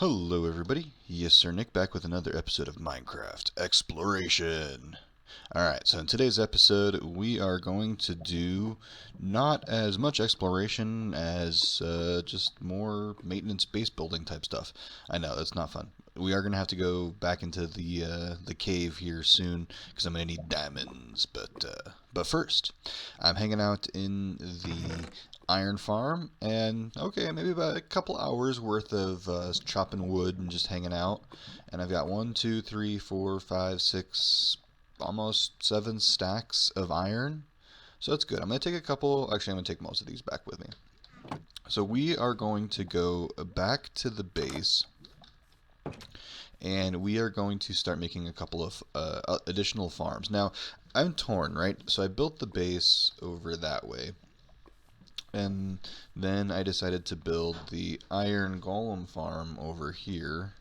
Hello everybody, yes sir, Nick back with another episode of Minecraft Exploration. Alright, so in today's episode we are going to do not as much exploration as just more maintenance base building type stuff. I know, that's not fun. We are going to have to go back into the cave here soon because I'm going to need diamonds, but first, I'm hanging out in the iron farm, and okay, maybe about a couple hours worth of chopping wood and just hanging out. And I've got 1, 2, 3, 4, 5, 6, almost 7 stacks of iron. So that's good. I'm going to take a couple, actually I'm going to take most of these back with me. So we are going to go back to the base, and we are going to start making a couple of additional farms. Now, I'm torn, right? So I built the base over that way. And then I decided to build the iron golem farm over here.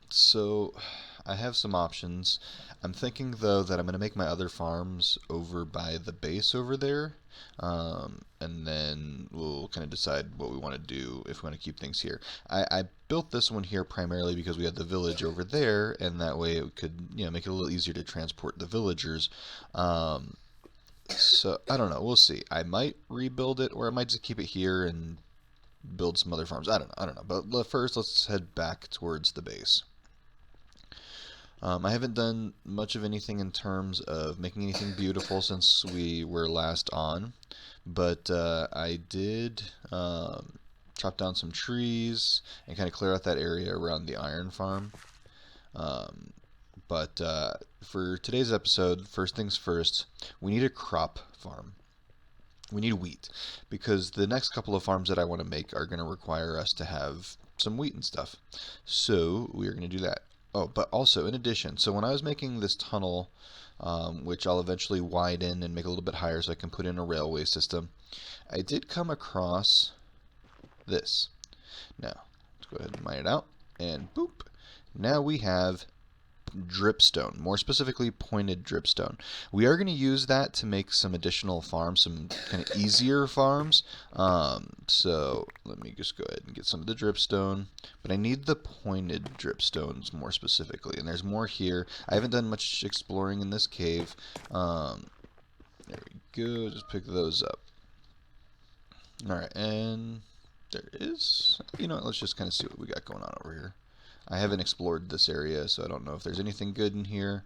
So I have some options. I'm thinking though that I'm going to make my other farms over by the base over there. And then we'll kind of decide what we want to do if we want to keep things here. I built this one here primarily because we had the village over there, and that way it could, make it a little easier to transport the villagers. So, I don't know. We'll see. I might rebuild it, or I might just keep it here and build some other farms. I don't know. But first, let's head back towards the base. I haven't done much of anything in terms of making anything beautiful since we were last on. But I did chop down some trees and kind of clear out that area around the iron farm. But for today's episode, first things first, we need a crop farm. We need wheat, because the next couple of farms that I want to make are going to require us to have some wheat and stuff. So we are going to do that. Oh, but also in addition, so when I was making this tunnel, which I'll eventually widen and make a little bit higher so I can put in a railway system, I did come across this. Now, let's go ahead and mine it out, and boop. Now we have dripstone, more specifically pointed dripstone. We are going to use that to make some additional farms, some kind of easier farms. So let me just go ahead and get some of the dripstone, but I need the pointed dripstones more specifically, and there's more here. I haven't done much exploring in this cave. There we go, just pick those up. Alright, and there is, let's just kind of see what we got going on over here. I haven't explored this area, so I don't know if there's anything good in here.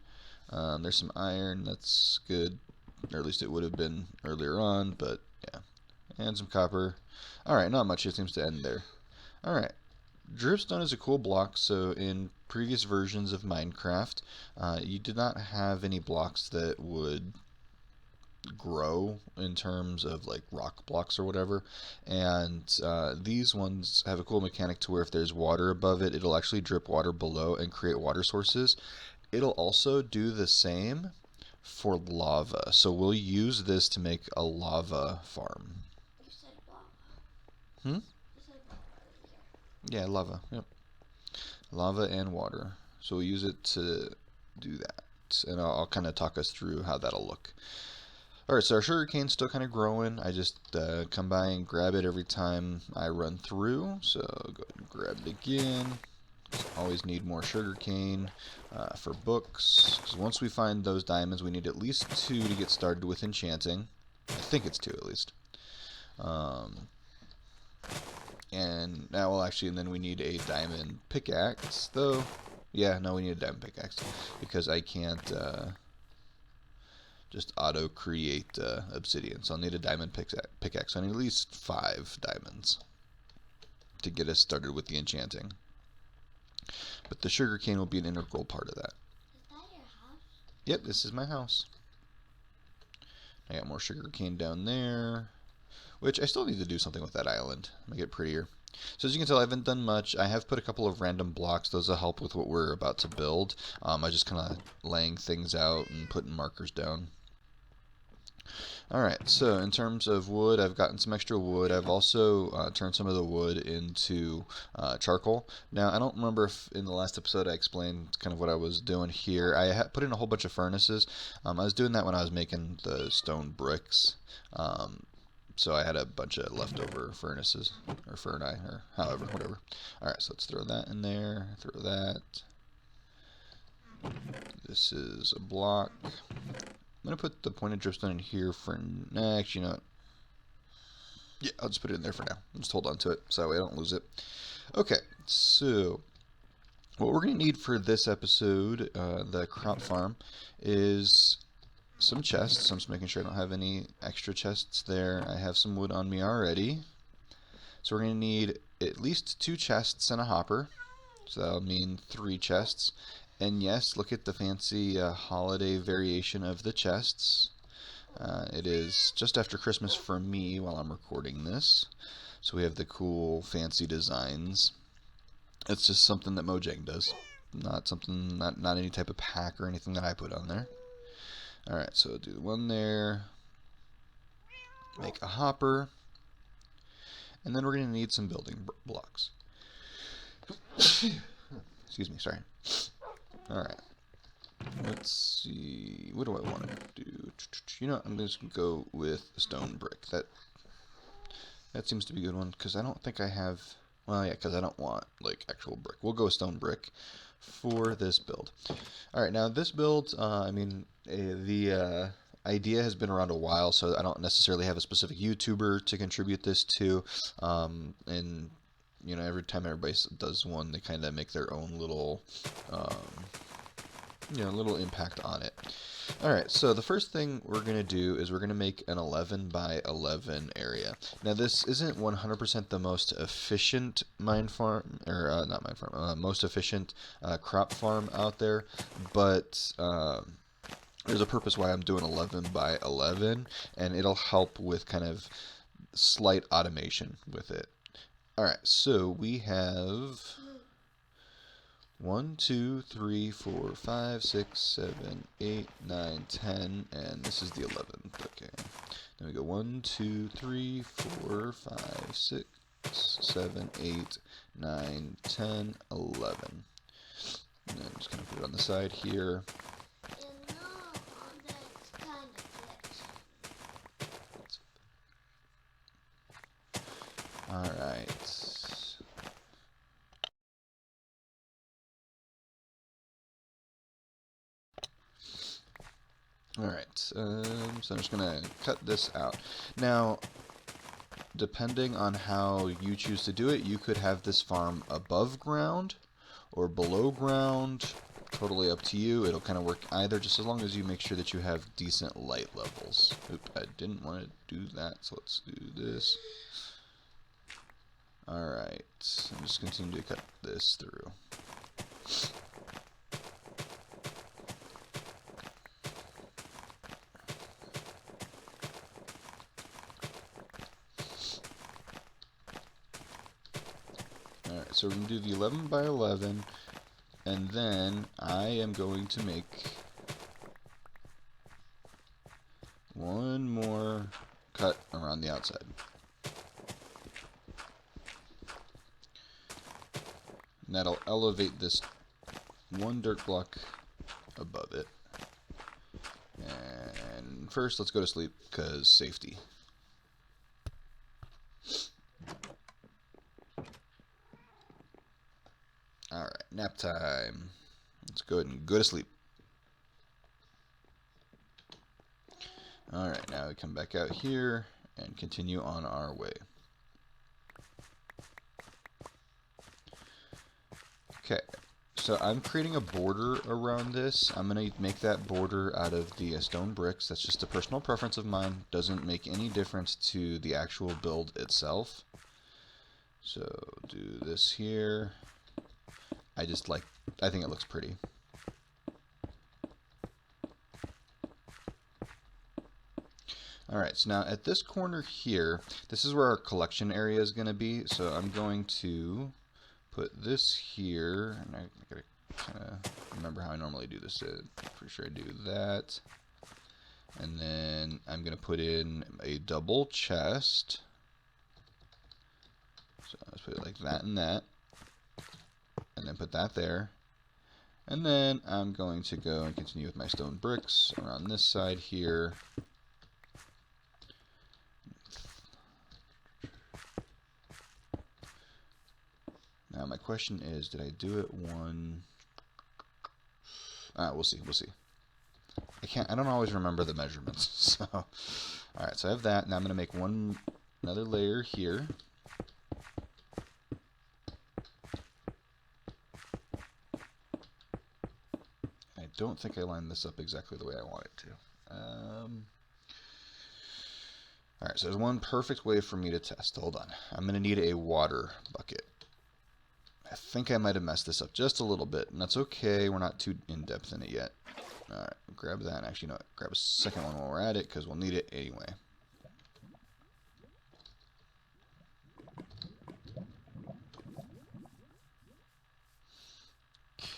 There's some iron, that's good, or at least it would have been earlier on, but yeah. And some copper. Alright, not much, it seems to end there. Alright, dripstone is a cool block. So in previous versions of Minecraft, you did not have any blocks that would grow in terms of like rock blocks or whatever, and these ones have a cool mechanic to where if there's water above it, it'll actually drip water below and create water sources. It'll also do the same for lava, so we'll use this to make a lava farm. You said lava. You said lava earlier. Yeah, lava. Yep, lava and water, so we'll use it to do that, and I'll kind of talk us through how that'll look. Alright, so our sugarcane's still kind of growing. I just come by and grab it every time I run through. So go ahead and grab it again. Always need more sugarcane for books. Because once we find those diamonds, we need at least 2 to get started with enchanting. I think it's 2 at least. And now, well, actually, and then we need a diamond pickaxe, though. Yeah, no, we need a diamond pickaxe because I can't just auto create obsidian, so I'll need a diamond pickaxe. So I need at least 5 diamonds to get us started with the enchanting. But the sugarcane will be an integral part of that. Is that your house? Yep, this is my house. I got more sugarcane down there, which I still need to do something with that island, make it prettier. So as you can tell, I haven't done much. I have put a couple of random blocks. Those will help with what we're about to build. I just kind of laying things out and putting markers down. Alright, so in terms of wood, I've gotten some extra wood. I've also turned some of the wood into charcoal. Now, I don't remember if in the last episode I explained kind of what I was doing here. I put in a whole bunch of furnaces. I was doing that when I was making the stone bricks. So I had a bunch of leftover furnaces, or furni, or however, whatever. Alright, so let's throw that in there, throw that. This is a block. I'm going to put the pointed dripstone in here for, actually, you know what? Yeah, I'll just put it in there for now. I'll just hold on to it, so that way I don't lose it. Okay, so what we're going to need for this episode, the crop farm, is some chests. I'm just making sure I don't have any extra chests there. I have some wood on me already. So we're going to need at least 2 chests and a hopper. So that'll mean 3 chests. And yes, look at the fancy holiday variation of the chests. It is just after Christmas for me while I'm recording this. So we have the cool fancy designs. It's just something that Mojang does. Not something, not any type of pack or anything that I put on there. Alright, so do one there. Make a hopper. And then we're going to need some building blocks. Excuse me, sorry. Alright. Let's see. What do I want to do? You know, I'm just going to go with stone brick. That seems to be a good one, because I don't think I have... Well, yeah, because I don't want, like, actual brick. We'll go stone brick for this build. Alright, now this build, I mean, the idea has been around a while, so I don't necessarily have a specific YouTuber to contribute this to. And, you know, every time everybody does one, they kind of make their own little, you know, little impact on it. Alright, so the first thing we're going to do is we're going to make an 11 by 11 area. Now this isn't 100% the most efficient mine farm, or not mine farm, most efficient crop farm out there, but there's a purpose why I'm doing 11 by 11, and it'll help with kind of slight automation with it. Alright, so we have 1, 2, 3, 4, 5, 6, 7, 8, 9, 10, and this is the 11th. Okay. Then we go 1, 2, 3, 4, 5, 6, 7, 8, 9, 10, 11. And then just kind of put it on the side here. Alright. Alright, so I'm just going to cut this out. Now, depending on how you choose to do it, you could have this farm above ground or below ground. Totally up to you. It'll kind of work either, just as long as you make sure that you have decent light levels. Oop, I didn't want to do that, so let's do this. Alright, I'm just continue to cut this through. Alright, so we're going to do the 11 by 11, and then I am going to make one more cut around the outside. And that'll elevate this one dirt block above it. And first, let's go to sleep, because safety. Alright, nap time. Let's go ahead and go to sleep. Alright, now we come back out here and continue on our way. Okay, so I'm creating a border around this. I'm going to make that border out of the stone bricks. That's just a personal preference of mine. Doesn't make any difference to the actual build itself. So do this here. I think it looks pretty. Alright, so now at this corner here, this is where our collection area is going to be. So I'm going to put this here, and I gotta kind of remember how I normally do this. Pretty sure I do that. And then I'm going to put in a double chest. So let's put it like that and that. And then put that there. And then I'm going to go and continue with my stone bricks around this side here. Now my question is, did I do it one? We'll see. We'll see. I don't always remember the measurements. So, all right. So I have that. Now I'm gonna make another layer here. I don't think I lined this up exactly the way I want it to. All right. So there's one perfect way for me to test. Hold on. I'm gonna need a water bucket. I think I might have messed this up just a little bit, and that's okay. We're not too in-depth in it yet. All right, grab that. Actually, no, grab a second one while we're at it, because we'll need it anyway.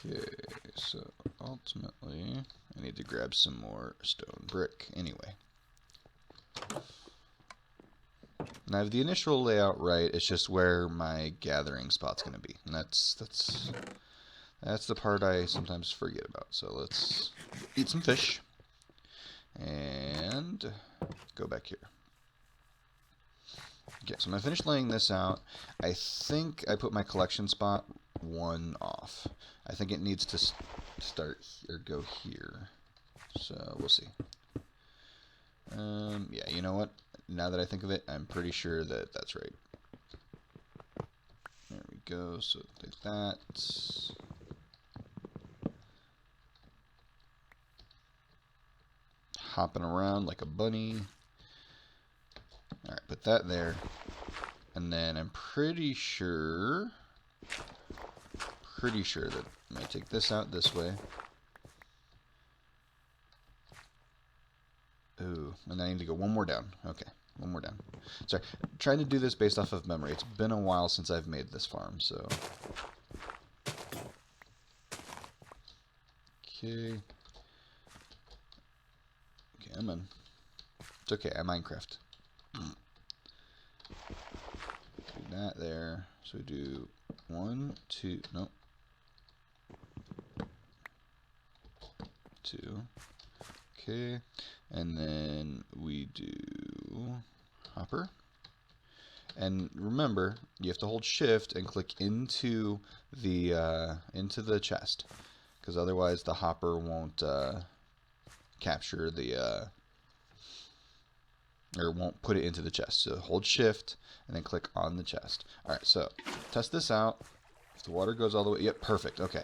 Okay, so ultimately, I need to grab some more stone brick anyway. And I have the initial layout right. It's just where my gathering spot's going to be, and that's the part I sometimes forget about. So let's eat some fish and go back here. Okay, so I'm gonna finish laying this out. I think I put my collection spot 1 off. I think it needs to start or go here. So we'll see. Yeah, you know what? Now that I think of it, I'm pretty sure that that's right. There we go. So like that. Hopping around like a bunny. Alright, put that there. And then I'm pretty sure that I'm going to take this out this way. Ooh, and then I need to go one more down. Okay, one more down. Sorry, I'm trying to do this based off of memory. It's been a while since I've made this farm, so... Okay. Okay, I'm in. It's okay, I Minecraft. Do that there. So we do 1, 2, no. 2. Okay, and then we do hopper. And remember, you have to hold shift and click into the chest, because otherwise the hopper won't capture the or won't put it into the chest. So hold shift and then click on the chest. All right, so test this out. If the water goes all the way, yep, perfect. Okay.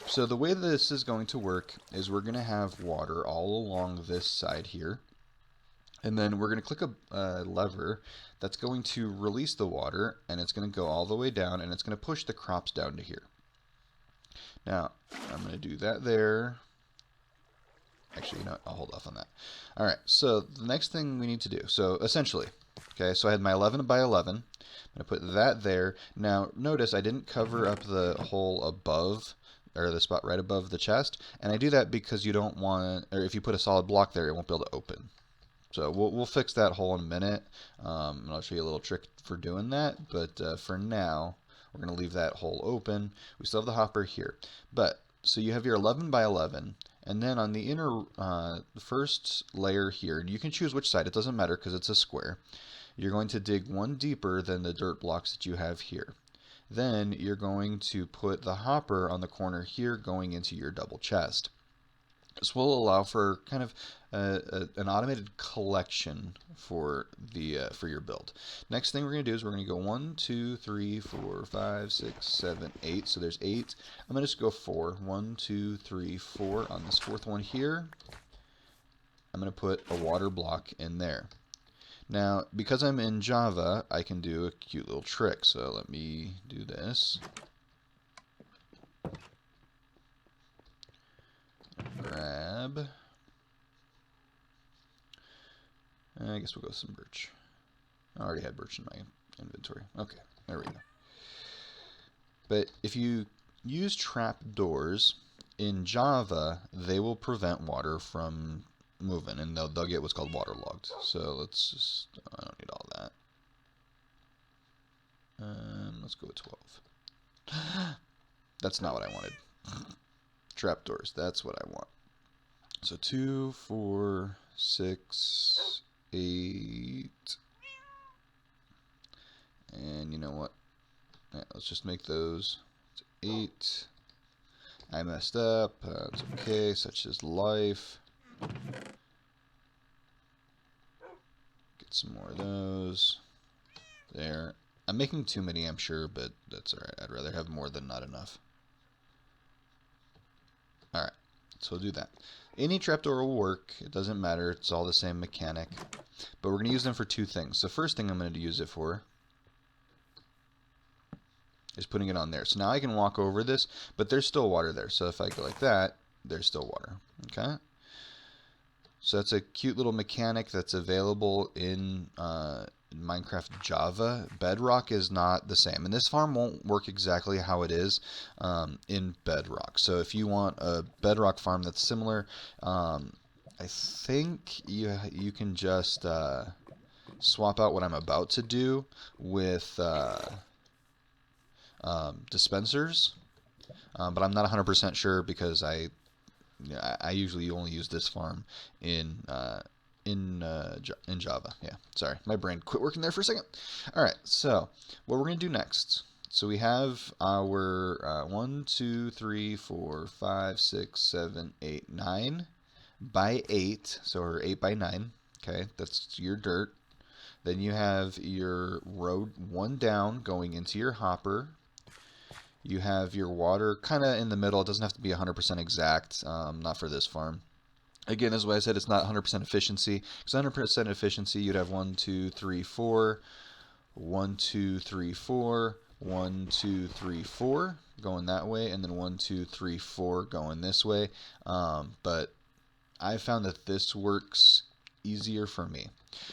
So the way this is going to work is we're going to have water all along this side here. And then we're going to click a lever that's going to release the water, and it's going to go all the way down, and it's going to push the crops down to here. Now, I'm going to do that there. Actually, you know what? I'll hold off on that. All right, so the next thing we need to do, so essentially, okay, so I had my 11 by 11. I'm going to put that there. Now, notice I didn't cover up the hole above, or the spot right above the chest, and I do that because you don't want, or if you put a solid block there, it won't be able to open. So we'll fix that hole in a minute, and I'll show you a little trick for doing that, but for now, we're going to leave that hole open. We still have the hopper here. But, so you have your 11 by 11, and then on the inner first layer here, you can choose which side, it doesn't matter because it's a square. You're going to dig one deeper than the dirt blocks that you have here. Then you're going to put the hopper on the corner here going into your double chest. This will allow for kind of an automated collection for your build. Next thing we're going to do is we're going to go 1, 2, 3, 4, 5, 6, 7, 8. So there's 8. I'm going to just go 4. 1, 2, 3, 4. On this fourth one here, I'm going to put a water block in there. Now, because I'm in Java, I can do a cute little trick. So let me do this. Grab. I guess we'll go with some birch. I already had birch in my inventory. Okay, there we go. But if you use trapdoors in Java, they will prevent water from moving, and they'll get what's called waterlogged. So let's just, I don't need all that. Let's go with 12. That's not what I wanted. Trapdoors, that's what I want. So 2, 4, 6, 8, And you know what? Yeah, let's just make those 8. I messed up. It's okay, such is life. Get some more of those. There. I'm making too many, I'm sure, but that's alright. I'd rather have more than not enough. Alright, so we'll do that. Any trapdoor will work. It doesn't matter. It's all the same mechanic. But we're going to use them for 2 things. The first thing I'm going to use it for is putting it on there. So now I can walk over this, but there's still water there. So if I go like that, there's still water. Okay? So that's a cute little mechanic that's available in Minecraft Java. Bedrock is not the same. And this farm won't work exactly how it is in Bedrock. So if you want a Bedrock farm that's similar, I think you can just swap out what I'm about to do with dispensers. But I'm not 100% sure because I usually only use this farm in Java. Yeah, sorry, my brain quit working there for a second. All right, so what we're gonna do next. So we have our 1, 2, 3, 4, 5, 6, 7, 8, 9 by 8. So we're 8 by 9. Okay, that's your dirt. Then you have your road 1 down going into your hopper. You have your water kind of in the middle. It doesn't have to be 100% exact, not for this farm. Again, as I said, it's not 100% efficiency. Because 100% efficiency, you'd have 1, 2, 3, 4, 1, 2, 3, 4, 1, 2, 3, 4 going that way, and then 1, 2, 3, 4 going this way. But I found that this works easier for me.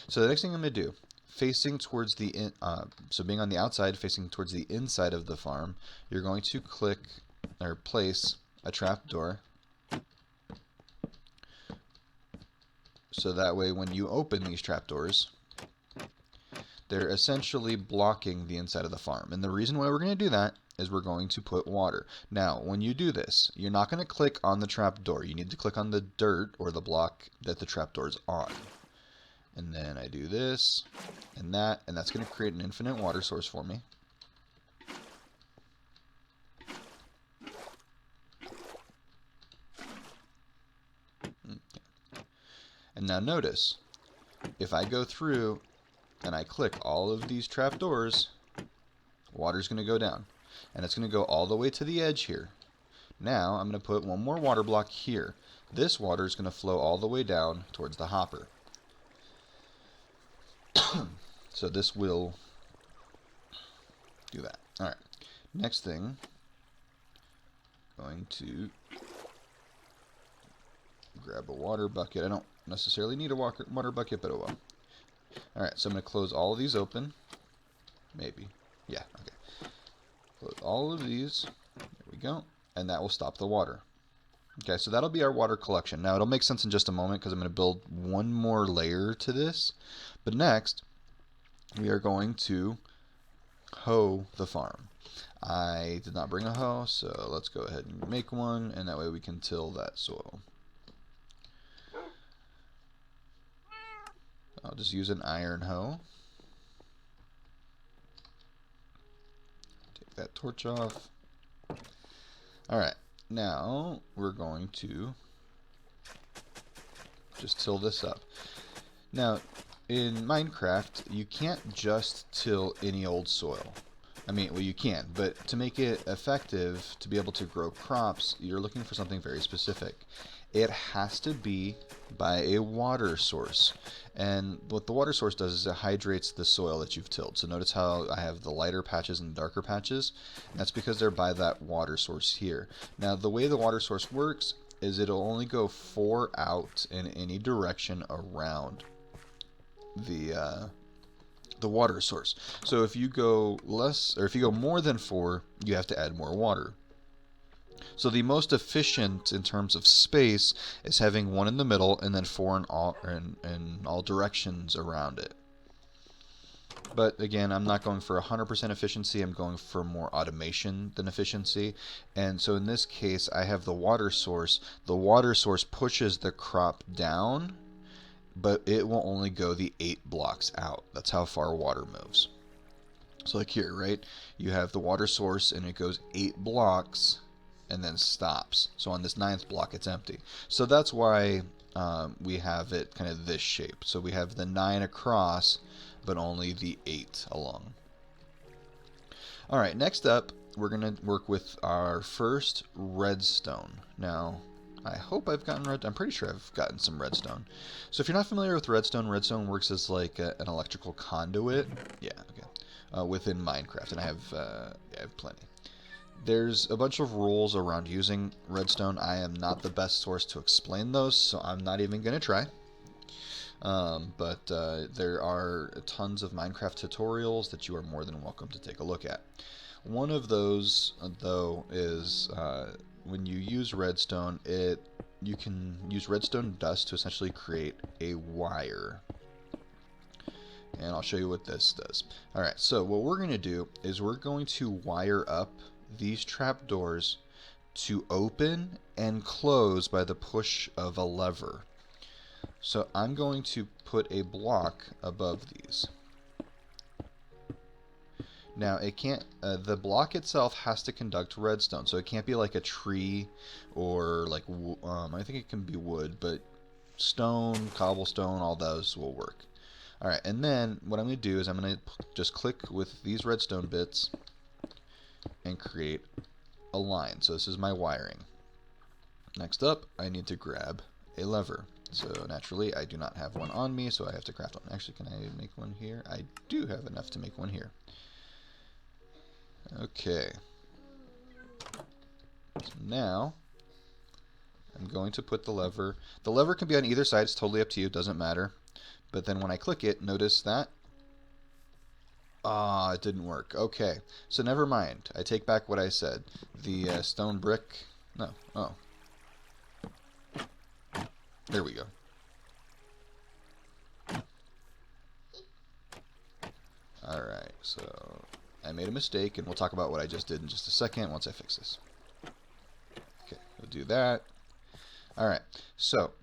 So the next thing I'm going to do, facing towards the so being on the outside, facing towards the inside of the farm, you're going to click or place a trapdoor. So that way when you open these trapdoors, they're essentially blocking the inside of the farm. And the reason why we're going to do that is we're going to put water. Now, when you do this, you're not going to click on the trapdoor. You need to click on the dirt or the block that the trapdoor is on. And then I do this and that's going to create an infinite water source for me. And now notice, if I go through and I click all of these trapdoors, water's going to go down. And it's going to go all the way to the edge here. Now I'm going to put 1 more water block here. This water is going to flow all the way down towards the hopper. So this will do that. Alright, next thing, going to grab a water bucket. I don't necessarily need a water bucket, but oh well. Alright, so I'm going to close all of these open. Maybe. Yeah, okay. Close all of these. There we go. And that will stop the water. Okay, so that'll be our water collection. Now, it'll make sense in just a moment because I'm going to build 1 more layer to this. But next, we are going to hoe the farm. I did not bring a hoe, so let's go ahead and make one, and that way we can till that soil. I'll just use an iron hoe. Take that torch off. Alright, now we're going to just till this up. Now, in Minecraft, you can't just till any old soil. I mean, well, you can, but to make it effective, to be able to grow crops, you're looking for something very specific. It has to be by a water source. And what the water source does is it hydrates the soil that you've tilled. So notice how I have the lighter patches and darker patches. And that's because they're by that water source here. Now, the way the water source works is it'll only go 4 out in any direction around the water source. So if you go less, or if you go more than 4, you have to add more water. So the most efficient in terms of space is having 1 in the middle and then 4 in all directions around it. But again, I'm not going for 100% efficiency. I'm going for more automation than efficiency. And so in this case, I have the water source. The water source pushes the crop down, but it will only go the 8 blocks out. That's how far water moves. So like here, right? You have the water source and it goes 8 blocks and then stops. So on this 9th block, it's empty. So that's why we have it kind of this shape. So we have the 9 across, but only the 8 along. All right, next up, we're going to work with our first redstone. Now, I hope I've gotten I'm pretty sure I've gotten some redstone. So if you're not familiar with redstone, redstone works as like an electrical conduit. Yeah, okay. Within Minecraft, and I have plenty. There's a bunch of rules around using redstone. I am not the best source to explain those, so I'm not even going to try. But there are tons of Minecraft tutorials that you are more than welcome to take a look at. One of those, though, is when you use redstone, you can use redstone dust to essentially create a wire. And I'll show you what this does. Alright, so what we're going to do is we're going to wire up these trapdoors to open and close by the push of a lever. So I'm going to put a block above these. Now it can't. The block itself has to conduct redstone, so it can't be like a tree or like I think it can be wood, but stone, cobblestone, all those will work. All right, and then what I'm going to do is I'm going to just click with these redstone bits and create a line. So this is my wiring. Next up, I need to grab a lever. So naturally, I do not have one on me, so I have to craft one. Actually, can I make one here? I do have enough to make one here. Okay. So now, I'm going to put the lever. The lever can be on either side. It's totally up to you. It doesn't matter. But then when I click it, notice that it didn't work. Okay, so never mind. I take back what I said. The stone brick. No. Oh. There we go. Alright, so I made a mistake, and we'll talk about what I just did in just a second once I fix this. Okay, we'll do that. Alright, so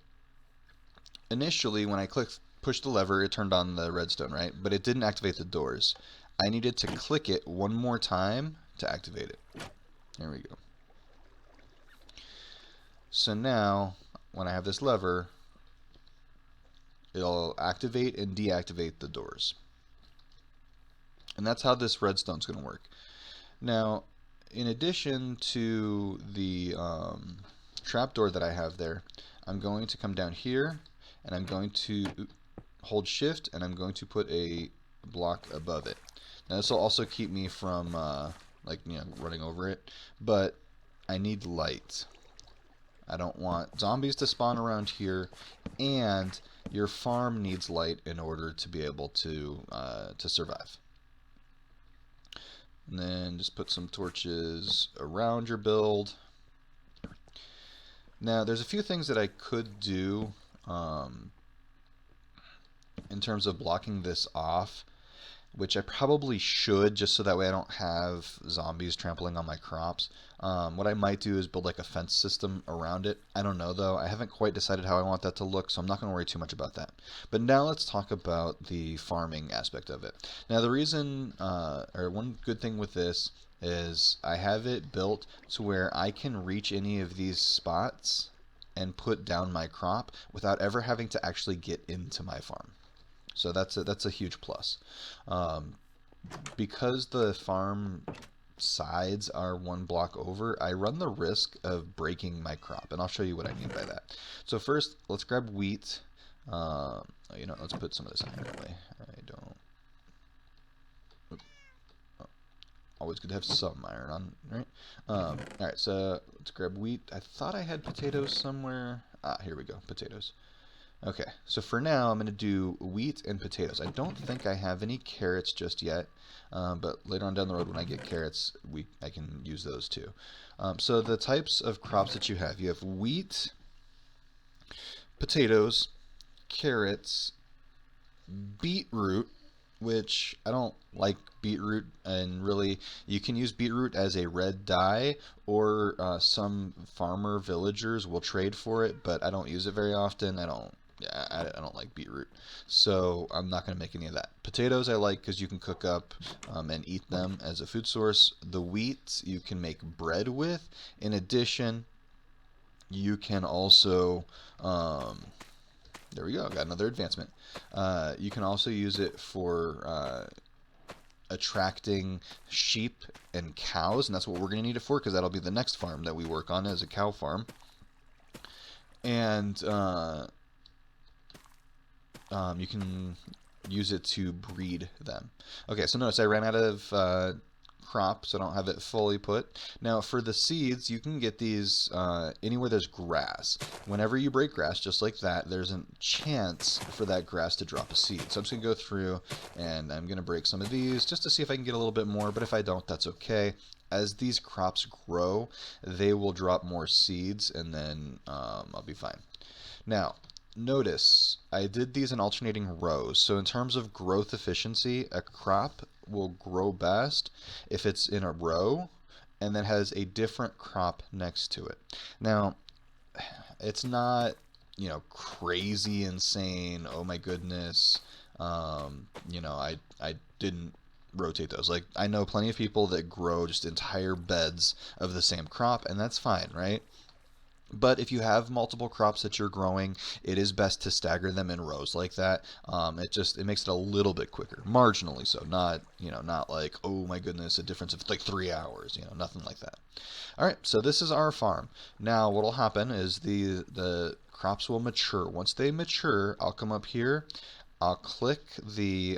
initially when I pushed the lever, it turned on the redstone, right? But it didn't activate the doors. I needed to click it one more time to activate it. There we go. So now, when I have this lever, it'll activate and deactivate the doors. And that's how this redstone's going to work. Now, in addition to the trapdoor that I have there, I'm going to come down here, and I'm going to hold shift, and I'm going to put a block above it. Now this will also keep me from running over it, but I need light. I don't want zombies to spawn around here, and your farm needs light in order to be able to survive. And then just put some torches around your build. Now there's a few things that I could do in terms of blocking this off, which I probably should, just so that way I don't have zombies trampling on my crops. What I might do is build like a fence system around it. I don't know though. I haven't quite decided how I want that to look, so I'm not going to worry too much about that. But now let's talk about the farming aspect of it. Now the reason, or one good thing with this is I have it built to where I can reach any of these spots and put down my crop without ever having to actually get into my farm. So that's a huge plus. Because the farm sides are 1 block over, I run the risk of breaking my crop, and I'll show you what I mean by that. So first, let's grab wheat. Let's put some of this iron away. I don't. Always good to have some iron on, right? Alright, so let's grab wheat. I thought I had potatoes somewhere. Here we go, potatoes. Okay, so for now I'm going to do wheat and potatoes. I don't think I have any carrots just yet, but later on down the road when I get carrots, I can use those too. So the types of crops that you have wheat, potatoes, carrots, beetroot, which I don't like beetroot, and really you can use beetroot as a red dye, or some farmer villagers will trade for it, but I don't use it very often. I don't Yeah, I don't like beetroot, so I'm not going to make any of that. Potatoes I like because you can cook up and eat them as a food source. The wheat you can make bread with. In addition, you can also, there we go, got another advancement. You can also use it for attracting sheep and cows, and that's what we're going to need it for because that'll be the next farm that we work on as a cow farm. And you can use it to breed them. Okay, so notice I ran out of crop, so I don't have it fully put. Now for the seeds, you can get these anywhere there's grass. Whenever you break grass, just like that, there's a chance for that grass to drop a seed. So I'm just going to go through and I'm going to break some of these just to see if I can get a little bit more, but if I don't, that's okay. As these crops grow, they will drop more seeds and then I'll be fine. Now, notice I did these in alternating rows. So in terms of growth efficiency, a crop will grow best if it's in a row and then has a different crop next to it. Now, it's not, crazy insane. Oh my goodness. I didn't rotate those. Like I know plenty of people that grow just entire beds of the same crop and that's fine, right? But if you have multiple crops that you're growing, it is best to stagger them in rows like that. It makes it a little bit quicker, marginally so. Not like, oh my goodness, a difference of like 3 hours. Nothing like that. All right, so this is our farm. Now what will happen is the crops will mature. Once they mature, I'll come up here. I'll click the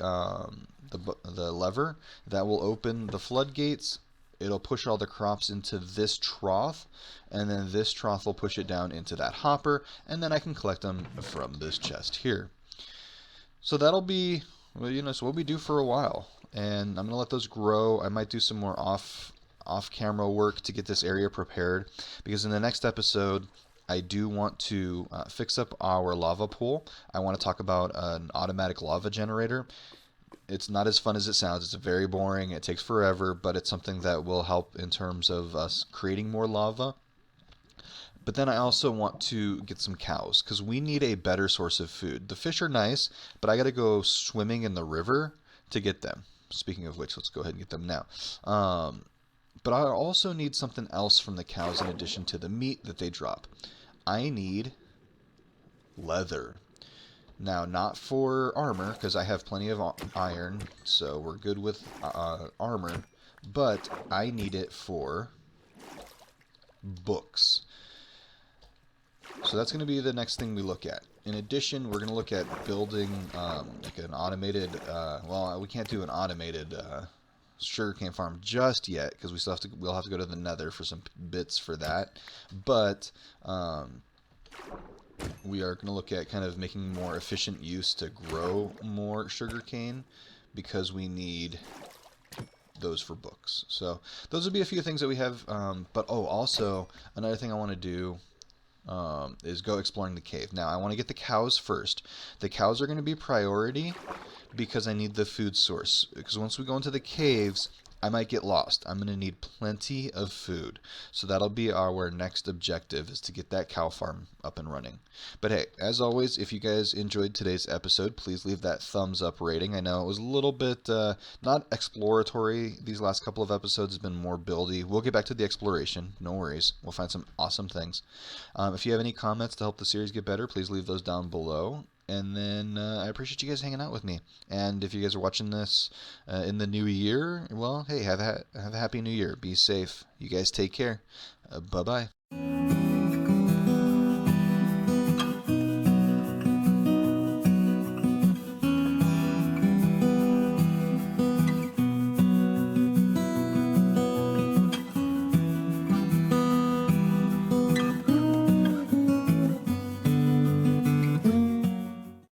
lever that will open the floodgates. It'll push all the crops into this trough, and then this trough will push it down into that hopper, and then I can collect them from this chest here. So that'll be, so what we do for a while, and I'm gonna let those grow. I might do some more off-camera work to get this area prepared, because in the next episode, I do want to fix up our lava pool. I want to talk about an automatic lava generator. It's not as fun as it sounds. It's very boring. It takes forever, but it's something that will help in terms of us creating more lava. But then I also want to get some cows because we need a better source of food. The fish are nice, but I got to go swimming in the river to get them. Speaking of which, let's go ahead and get them now. But I also need something else from the cows in addition to the meat that they drop. I need leather. Now, not for armor, because I have plenty of iron, so we're good with armor, but I need it for books. So that's going to be the next thing we look at. In addition, we're going to look at building like an automated, well, we can't do an automated sugarcane farm just yet, because we'll have to go to the nether for some bits for that, but we are going to look at kind of making more efficient use to grow more sugarcane because we need those for books. So those would be a few things that we have. But also another thing I want to do is go exploring the cave. Now I want to get the cows first. The cows are going to be priority because I need the food source. Because once we go into the caves, I might get lost. I'm going to need plenty of food. So that'll be our next objective, is to get that cow farm up and running. But hey, as always, if you guys enjoyed today's episode, please leave that thumbs up rating. I know it was a little bit not exploratory. These last couple of episodes have been more buildy. We'll get back to the exploration. No worries. We'll find some awesome things. If you have any comments to help the series get better, please leave those down below. And then I appreciate you guys hanging out with me. And if you guys are watching this in the new year, well, hey, have a happy new year. Be safe. You guys take care. Bye-bye.